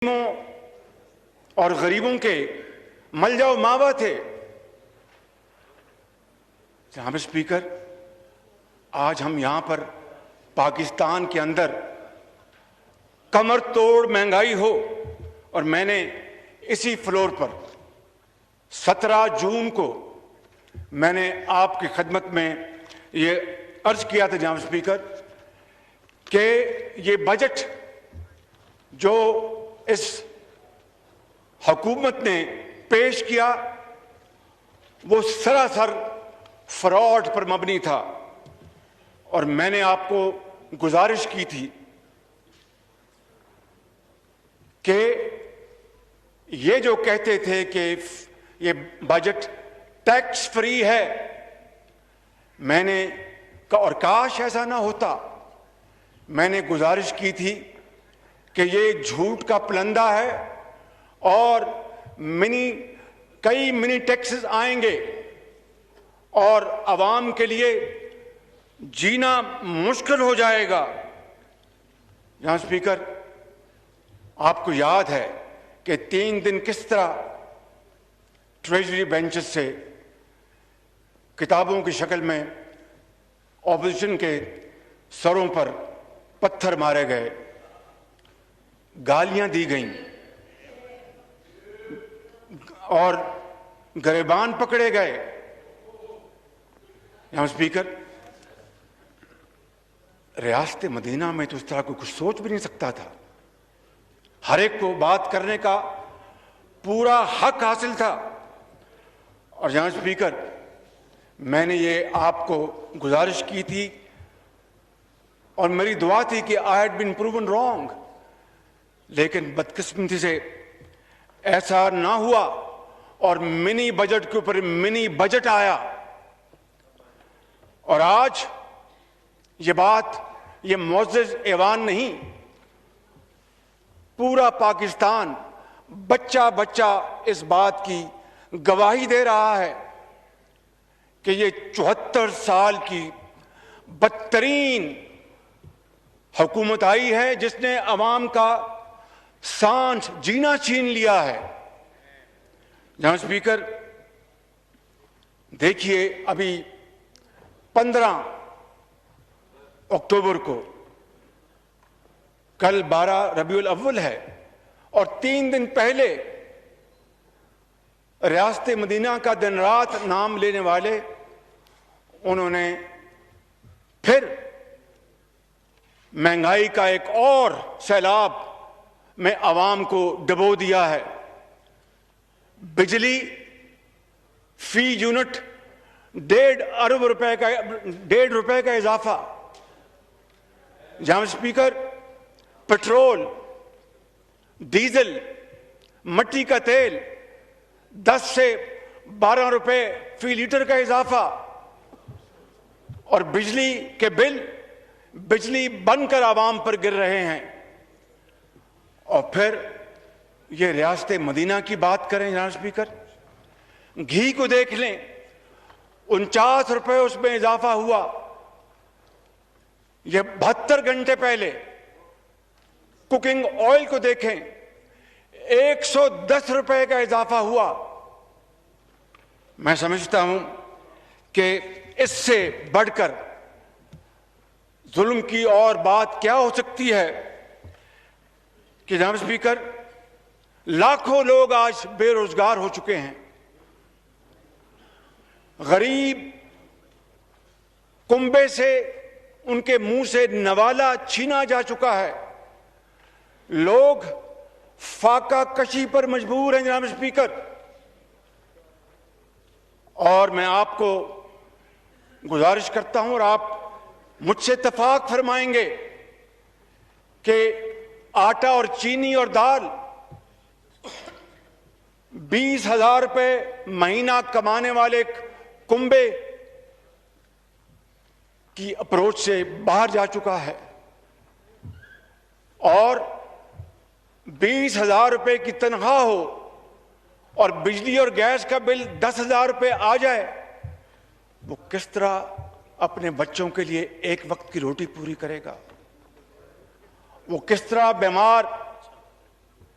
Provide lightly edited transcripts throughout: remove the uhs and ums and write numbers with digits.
और गरीबों के मलजाओ मावा थे। जनाब स्पीकर, आज हम यहां पर पाकिस्तान के अंदर कमर तोड़ महंगाई हो, और मैंने इसी फ्लोर पर 17 जून को मैंने आपकी खिदमत में ये अर्ज किया था जनाब स्पीकर कि ये बजट जो इस हुकूमत ने पेश किया वो सरासर फ्रॉड पर मबनी था। और मैंने आपको गुजारिश की थी कि ये जो कहते थे कि ये बजट टैक्स फ्री है, मैंने और काश ऐसा ना होता, मैंने गुजारिश की थी कि ये झूठ का पलंदा है और कई मिनी टैक्सेस आएंगे और आवाम के लिए जीना मुश्किल हो जाएगा। जहां स्पीकर, आपको याद है कि 3 दिन किस तरह ट्रेजरी बेंचेस से किताबों की शक्ल में ऑपोजिशन के सरों पर पत्थर मारे गए, गालियां दी गईं और गिरबान पकड़े गए। यहां स्पीकर, रियासत मदीना में तो इस तरह को कुछ सोच भी नहीं सकता था। हर एक को बात करने का पूरा हक हासिल था। और जहां स्पीकर, मैंने ये आपको गुजारिश की थी और मेरी दुआ थी कि I had been proven wrong, लेकिन बदकिस्मती से ऐसा ना हुआ और मिनी बजट के ऊपर मिनी बजट आया। और आज ये बात, ये मुअज़्ज़ज़ ऐवान नहीं, पूरा पाकिस्तान बच्चा बच्चा इस बात की गवाही दे रहा है कि ये 74 साल की बदतरीन हुकूमत आई है जिसने अवाम का सांस जीना छीन लिया है। जहां स्पीकर, देखिए, अभी 15 अक्टूबर को, कल 12 रबीउल अव्वल है, और 3 दिन पहले रियासत मदीना का दिन रात नाम लेने वाले उन्होंने फिर महंगाई का एक और सैलाब में आवाम को डुबो दिया है। बिजली फी यूनिट 1.5 रुपए का इजाफा। जहां स्पीकर, पेट्रोल, डीजल, मट्टी का तेल 10 से 12 रुपए फी लीटर का इजाफा, और बिजली के बिल बिजली बनकर आवाम पर गिर रहे हैं। और फिर ये रियासत मदीना की बात करें जनाब स्पीकर, घी को देख लें, 49 रुपए उसमें इजाफा हुआ। ये 72 घंटे पहले कुकिंग ऑयल को देखें, 110 रुपए का इजाफा हुआ। मैं समझता हूं कि इससे बढ़कर जुल्म की और बात क्या हो सकती है कि जनाब स्पीकर, लाखों लोग आज बेरोजगार हो चुके हैं। गरीब कुंबे से उनके मुंह से नवाला छीना जा चुका है। लोग फाका कशी पर मजबूर हैं जनाब स्पीकर। और मैं आपको गुजारिश करता हूं और आप मुझसे इत्तेफाक फरमाएंगे कि आटा और चीनी और दाल 20,000 रुपए महीना कमाने वाले कुंबे की अप्रोच से बाहर जा चुका है। और 20,000 रुपए की तनख्वाह हो और बिजली और गैस का बिल 10,000 रुपए आ जाए, वो किस तरह अपने बच्चों के लिए एक वक्त की रोटी पूरी करेगा? वो किस तरह बीमार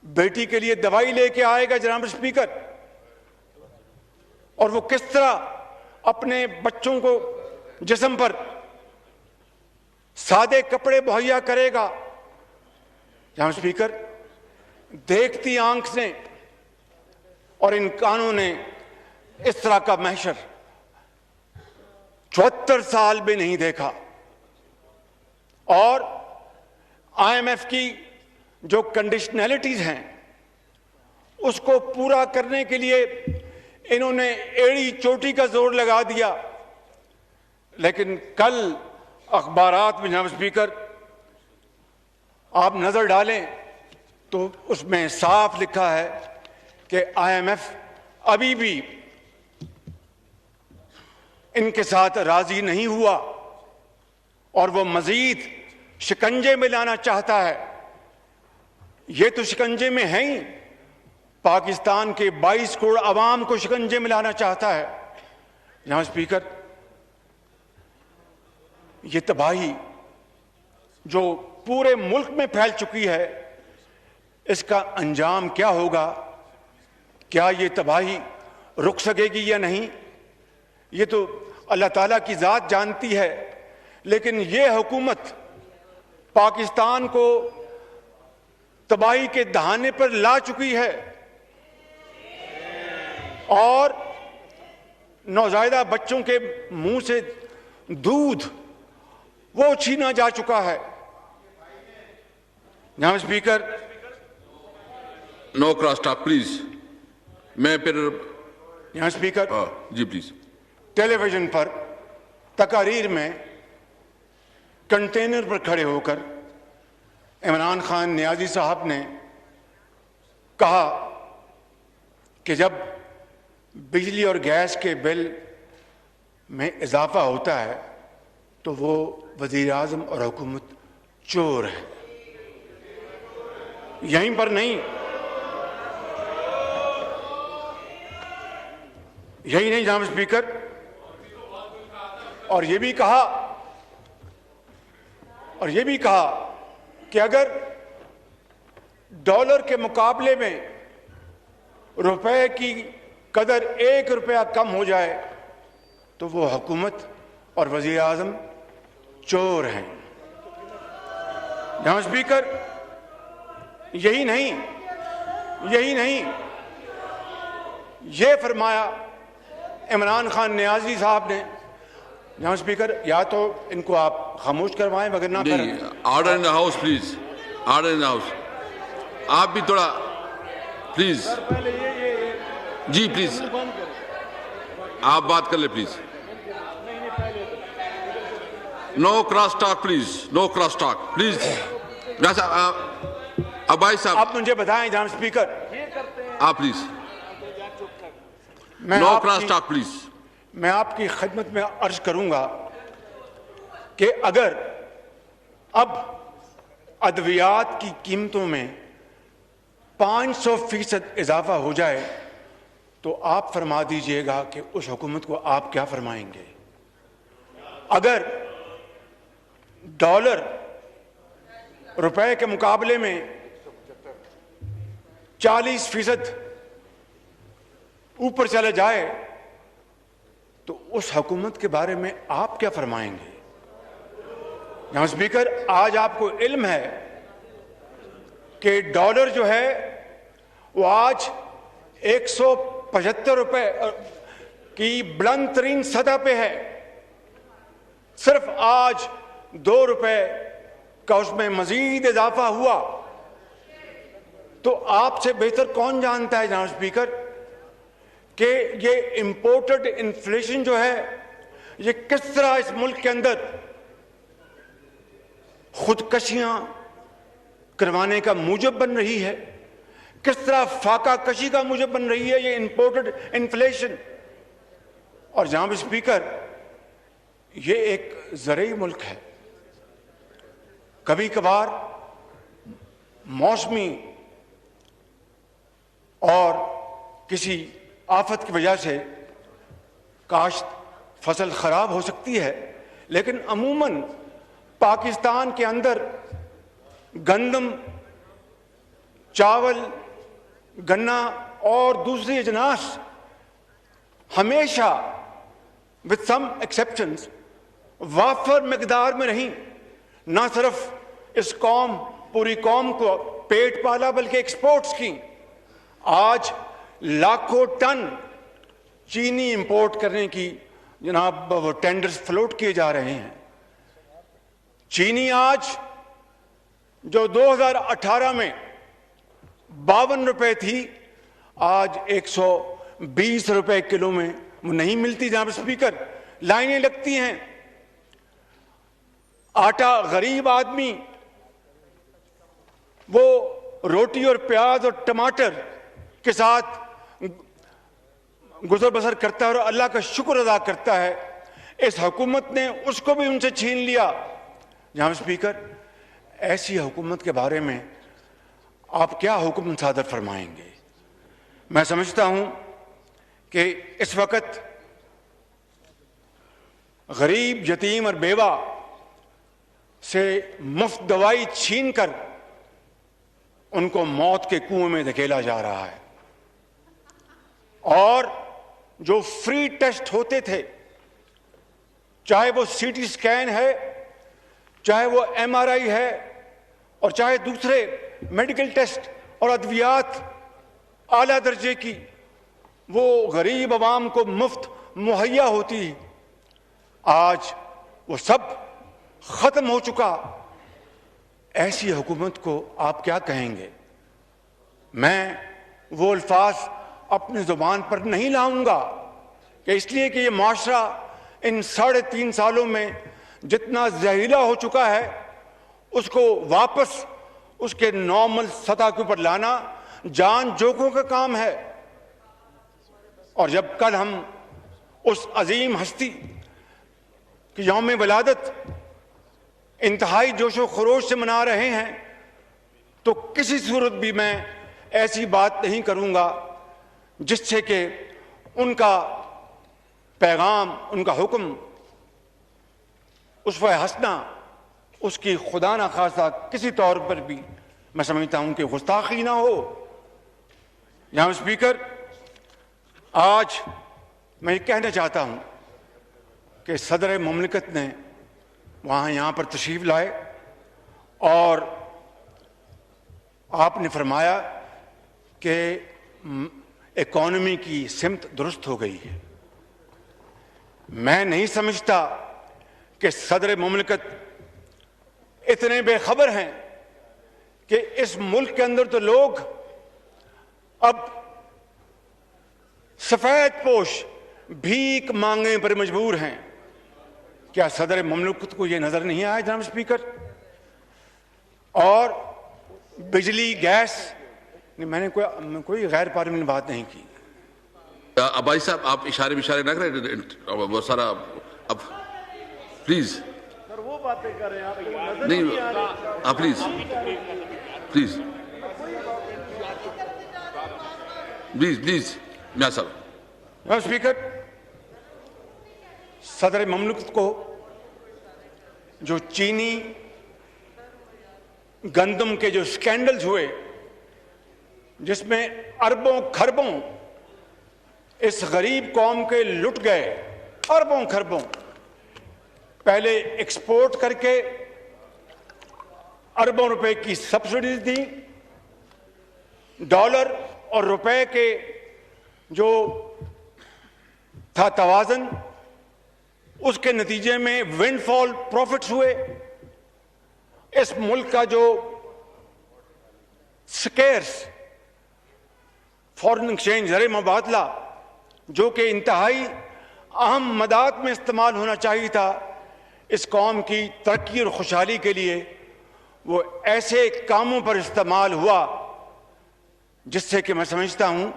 बेटी के लिए दवाई लेके आएगा जनाब स्पीकर, और वो किस तरह अपने बच्चों को जिस्म पर सादे कपड़े मुहैया करेगा। जनाब स्पीकर, देखती आंख ने और इन कानों ने इस तरह का महशर 74 साल में नहीं देखा। और IMF की जो कंडीशनैलिटीज हैं उसको पूरा करने के लिए इन्होंने एड़ी चोटी का जोर लगा दिया। लेकिन कल अखबारात में जनाब स्पीकर आप नजर डालें तो उसमें साफ लिखा है कि IMF अभी भी इनके साथ राजी नहीं हुआ और वो मजीद शिकंजे में लाना चाहता है। ये तो शिकंजे में है ही, पाकिस्तान के 22 करोड़ अवाम को शिकंजे में लाना चाहता है। जनाब स्पीकर, ये तबाही जो पूरे मुल्क में फैल चुकी है, इसका अंजाम क्या होगा? क्या ये तबाही रुक सकेगी या नहीं, ये तो अल्लाह ताला की जात जानती है। लेकिन ये हुकूमत पाकिस्तान को तबाही के दहाने पर ला चुकी है और नौज़ायदा बच्चों के मुंह से दूध वो छीना जा चुका है। जनाब speaker, no cross talk please. मैं फिर जनाब स्पीकर जी प्लीज। टेलीविजन पर तकारीर में कंटेनर पर खड़े होकर इमरान खान नियाजी साहब ने कहा कि जब बिजली और गैस के बिल में इजाफा होता है तो वो वजीर आज़म और हुकूमत चोर है। यहीं पर नहीं, यही नहीं जनाब स्पीकर, और ये भी कहा कि अगर डॉलर के मुकाबले में रुपए की कदर 1 रुपया कम हो जाए तो वो हुकूमत और वजीर आज़म चोर हैं। जनाब स्पीकर, यही नहीं, ये फरमाया इमरान खान नियाजी साहब ने। जनाब स्पीकर, या तो इनको आप खामोश करवाएं मगर ना करें। Order in the house please, order in the house. आप भी थोड़ा प्लीज जी प्लीज आप बात कर ले please. No cross talk please, no cross talk please. अब भाई साहब आप मुझे बताएं जनाब स्पीकर, आप please no cross talk please. मैं आपकी खिदमत में अर्ज करूंगा कि अगर अब अद्वियात की कीमतों में 500% इजाफा हो जाए तो आप फरमा दीजिएगा कि उस हुकूमत को आप क्या फरमाएंगे। अगर डॉलर रुपए के मुकाबले में 40% ऊपर चला जाए तो उस हुकूमत के बारे में आप क्या फरमाएंगे। जनाब स्पीकर, आज आपको इल्म है कि डॉलर जो है वो आज 175 रुपए की बुलंद तरीन सतह पे है। सिर्फ आज 2 रुपए का उसमें मजीद इजाफा हुआ। तो आपसे बेहतर कौन जानता है जनाब स्पीकर कि ये इंपोर्टेड इन्फ्लेशन जो है ये किस तरह इस मुल्क के अंदर खुदकशियां करवाने का मूजब बन रही है, किस तरह फाका कशी का मूजब बन रही है ये इंपोर्टेड इन्फ्लेशन। और जनाब स्पीकर, ये एक ज़रई मुल्क है। कभी कभार मौसमी और किसी आफत की वजह से काश्त फसल खराब हो सकती है, लेकिन अमूमन पाकिस्तान के अंदर गंदम चावल, गन्ना और दूसरी अजनास हमेशा विद सम एक्सेप्शंस वाफर मिकदार में रहीं। ना सिर्फ इस कौम, पूरी कौम को पेट पाला, बल्कि एक्सपोर्ट्स की। आज लाखों टन चीनी इंपोर्ट करने की जनाब वो टेंडर्स फ्लोट किए जा रहे हैं। चीनी आज जो 2018 में 52 रुपए थी, आज 120 रुपए किलो में नहीं मिलती। जनाब स्पीकर, लाइनें लगती हैं। आटा गरीब आदमी वो रोटी और प्याज और टमाटर के साथ गुजर बसर करता है और अल्लाह का शुक्र अदा करता है। इस हुकूमत ने उसको भी उनसे छीन लिया। जनाब स्पीकर, ऐसी हुकूमत के बारे में आप क्या हुक्म सादर फरमाएंगे? मैं समझता हूं कि इस वक्त गरीब, यतीम और बेवा से मुफ्त दवाई छीनकर उनको मौत के कुएं में धकेला जा रहा है। और जो फ्री टेस्ट होते थे, चाहे वो सीटी स्कैन है, चाहे वो एमआरआई है, और चाहे दूसरे मेडिकल टेस्ट और अद्वियात आला दर्जे की, वो गरीब आवाम को मुफ्त मुहैया होती, आज वो सब खत्म हो चुका। ऐसी हुकूमत को आप क्या कहेंगे? मैं वो अल्फाज अपनी जुबान पर नहीं लाऊंगा कि इसलिए कि ये माशरा इन 3.5 सालों में जितना जहरीला हो चुका है, उसको वापस उसके नॉर्मल सतह के ऊपर लाना जान जोखों का काम है। और जब कल हम उस अजीम हस्ती की यौम विलादत इंतहाई जोशो खरोश से मना रहे हैं, तो किसी सूरत भी मैं ऐसी बात नहीं करूंगा जिससे कि उनका पैगाम, उनका हुक्म, उस पर हंसना, उसकी खुदा ना खासा किसी तौर पर भी मैं समझता हूं कि गुस्ताखी ना हो। जनाब स्पीकर, आज मैं ये कहना चाहता हूं कि सदर मुमलिकत ने यहाँ पर तशरीफ लाए और आपने फरमाया कि इकॉनमी की सिमत दुरुस्त हो गई है। मैं नहीं समझता कि सदर मुमलिकत इतने बेखबर हैं कि इस मुल्क के अंदर तो लोग अब सफेद पोश भीख मांगने पर मजबूर हैं। क्या सदर मुमलिकत को यह नजर नहीं आया जनाब स्पीकर? और बिजली, गैस, मैंने कोई गैर पार्लियामेंट बात नहीं की। भाई साहब, आप इशारे ना करें, वो सारा अब प्लीज सर वो बातें कर रहे हैं, आपको नजर नहीं, आप प्लीज मियां साहब। स्पीकर, सदर मुमलिकत को जो चीनी गंदम के जो स्कैंडल्स हुए, जिसमें अरबों खरबों इस गरीब कौम के लुट गए, अरबों खरबों, पहले एक्सपोर्ट करके अरबों रुपए की सब्सिडीज दी, डॉलर और रुपए के जो था तवाजन, उसके नतीजे में विंडफॉल प्रॉफिट्स हुए। इस मुल्क का जो स्केर्स फॉरेन एक्सचेंज, ज़र मुबादला, जो कि इंतहाई अहम मदाद में इस्तेमाल होना चाहिए था इस कौम की तरक्की और खुशहाली के लिए, वो ऐसे कामों पर इस्तेमाल हुआ जिससे कि मैं समझता हूं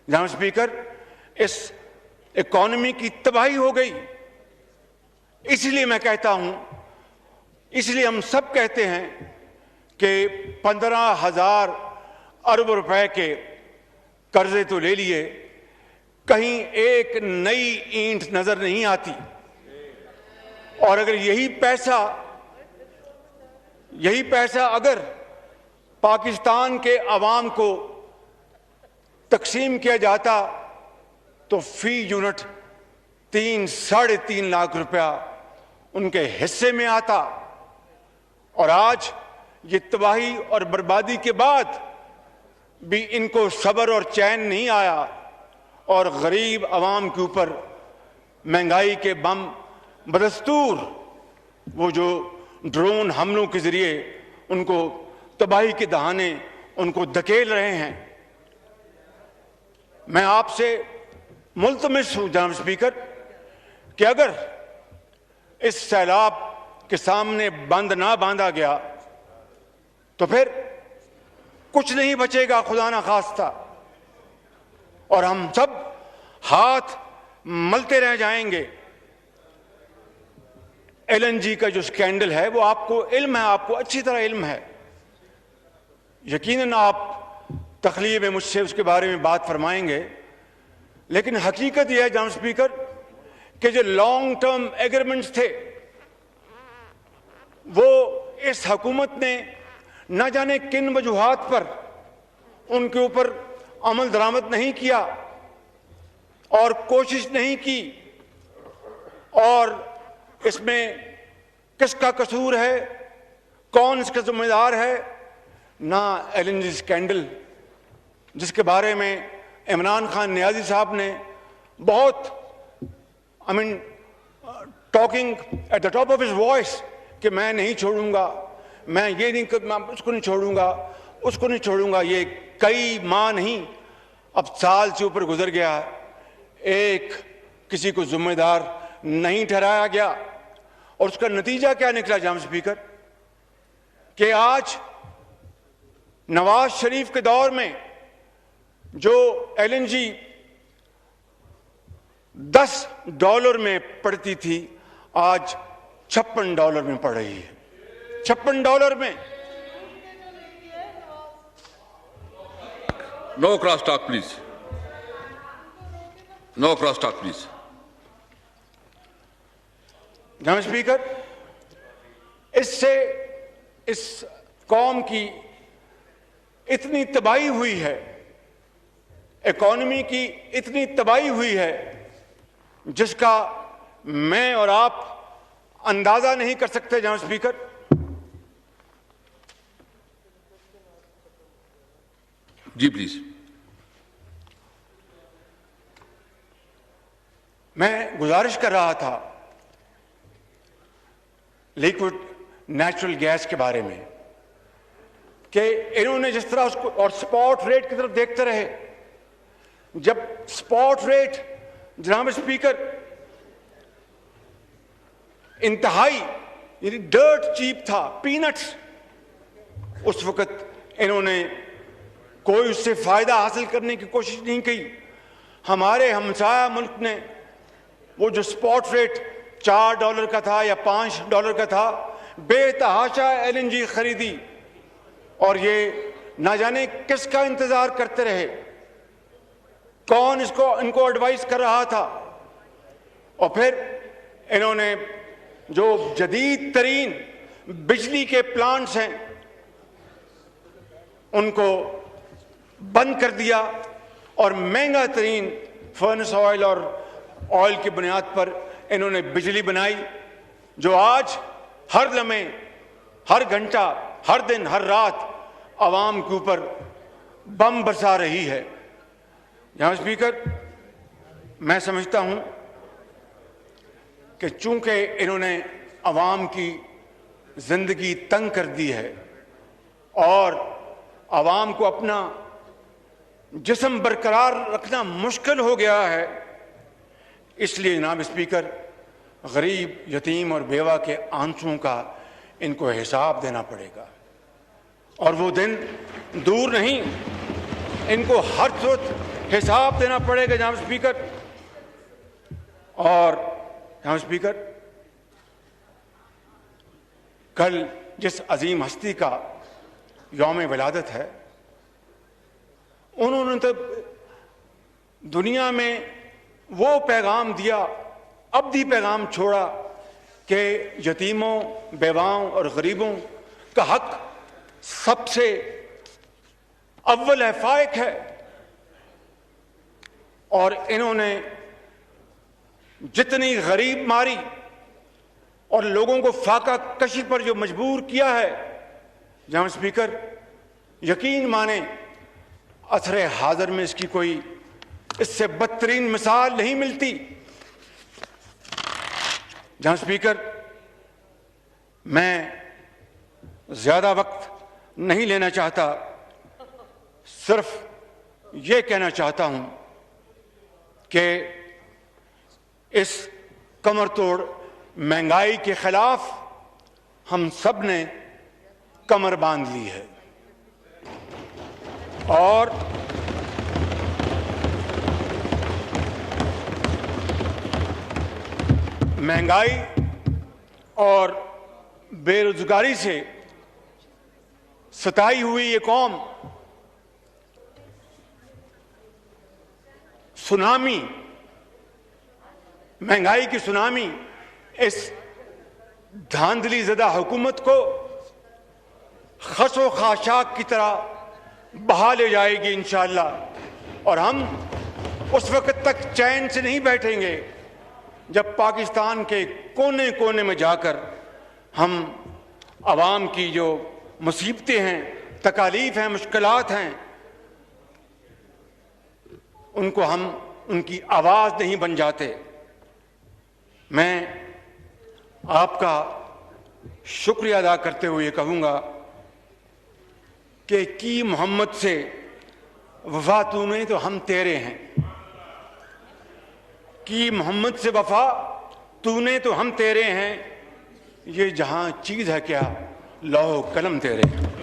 जनाब स्पीकर, इस इकॉनमी की तबाही हो गई। इसलिए मैं कहता हूं, इसलिए हम सब कहते हैं कि 15,000 अरब रुपए के कर्जे तो ले लिए, कहीं एक नई ईंट नजर नहीं आती। और अगर यही पैसा अगर पाकिस्तान के अवाम को तकसीम किया जाता तो फी यूनिट 3-3.5 लाख रुपया उनके हिस्से में आता, और आज ये तबाही और बर्बादी के बाद भी इनको सब्र और चैन नहीं आया, और गरीब अवाम के ऊपर महंगाई के बम बदस्तूर वो जो ड्रोन हमलों के जरिए उनको तबाही के दहाने उनको धकेल रहे हैं। मैं आपसे मुल्तमिस हूं जनाब स्पीकर कि अगर इस सैलाब के सामने बंद ना बांधा गया तो फिर कुछ नहीं बचेगा खुदा ना खास्ता, और हम सब हाथ मलते रह जाएंगे। एलएनजी का जो स्कैंडल है वो आपको इल्म है, आपको अच्छी तरह इल्म है, यकीनन आप तखलीए में मुझसे उसके बारे में बात फरमाएंगे, लेकिन हकीकत यह है जनाब स्पीकर कि जो लॉन्ग टर्म एग्रीमेंट्स थे वो इस हुकूमत ने न जाने किन वजूहात पर उनके ऊपर अमल दरामद नहीं किया और कोशिश नहीं की, और इसमें किसका कसूर है, कौन इसका जिम्मेदार है? ना एलएनजी स्कैंडल जिसके बारे में इमरान खान नियाजी साहब ने बहुत talking at the top of his voice कि मैं नहीं छोड़ूंगा, मैं ये नहीं, मैं उसको नहीं छोड़ूंगा, उसको नहीं छोड़ूंगा। ये कई माह नहीं, अब साल से ऊपर गुजर गया, एक किसी को जिम्मेदार नहीं ठहराया गया, और उसका नतीजा क्या निकला जनाब स्पीकर कि आज नवाज शरीफ के दौर में जो एलएनजी $10 में पड़ती थी आज $56 में पड़ रही है, $56 में। No cross talk please, no cross talk please. जनाब स्पीकर, इससे इस कौम की इतनी तबाही हुई है, इकॉनमी की इतनी तबाही हुई है जिसका मैं और आप अंदाजा नहीं कर सकते जनाब स्पीकर। Ji please. मैं गुजारिश कर रहा था लिक्विड नेचुरल गैस के बारे में कि इन्होंने जिस तरह उसको और स्पॉट रेट की तरफ देखते रहे, जब स्पॉट रेट जनाब स्पीकर इंतहाई यानी डर्ट चीप था, पीनट्स, उस वक्त इन्होंने कोई उससे फायदा हासिल करने की कोशिश नहीं की। हमारे हमसाया मुल्क ने वो जो स्पॉट रेट $4 का था या $5 का था, बेतहाशा एलएनजी खरीदी, और ये ना जाने किसका इंतजार करते रहे, कौन इनको एडवाइस कर रहा था, और फिर इन्होंने जो जदीद तरीन बिजली के प्लांट्स हैं उनको बंद कर दिया, और महंगा तरीन फर्नेस ऑयल और ऑयल की बुनियाद पर इन्होंने बिजली बनाई, जो आज हर लम्हे, हर घंटा, हर दिन, हर रात आवाम के ऊपर बम बरसा रही है। जनाब स्पीकर, मैं समझता हूं कि चूंकि इन्होंने आवाम की जिंदगी तंग कर दी है और आवाम को अपना जिस्म बरकरार रखना मुश्किल हो गया है, इसलिए जनाब स्पीकर गरीब, यतीम और बेवा के आंसुओं का इनको हिसाब देना पड़ेगा, और वो दिन दूर नहीं, इनको हर वक्त हिसाब देना पड़ेगा जनाब स्पीकर। और जनाब स्पीकर, कल जिस अजीम हस्ती का यौम विलादत है, उन्होंने तो दुनिया में वो पैगाम दिया, अब्दी पैगाम छोड़ा कि यतीमों, बेवाओं और गरीबों का हक सबसे अव्वल है, फाइक है, और इन्होंने जितनी गरीब मारी और लोगों को फाका कशी पर जो मजबूर किया है, जनाब स्पीकर, यकीन माने असरे हाजिर में इसकी कोई इससे बदतरीन मिसाल नहीं मिलती। जनाब स्पीकर, मैं ज्यादा वक्त नहीं लेना चाहता, सिर्फ ये कहना चाहता हूं कि इस कमर तोड़ महंगाई के खिलाफ हम सब ने कमर बांध ली है और महंगाई और बेरोजगारी से सताई हुई ये कौम सुनामी, महंगाई की सुनामी इस धांधली ज़दा हुकूमत को खसो खाशाक की तरह बहा ले जाएगी इंशाअल्लाह। और हम उस वक्त तक चैन से नहीं बैठेंगे जब पाकिस्तान के कोने कोने में जाकर हम आवाम की जो मुसीबतें हैं, तकालीफ हैं, मुश्किलात हैं, उनको हम उनकी आवाज़ नहीं बन जाते। मैं आपका शुक्रिया अदा करते हुए कहूँगा कि की मोहम्मद से वफा तूने तो हम तेरे हैं, की मोहम्मद से वफा तूने तो हम तेरे हैं, ये जहां चीज है क्या लौह कलम तेरे हैं।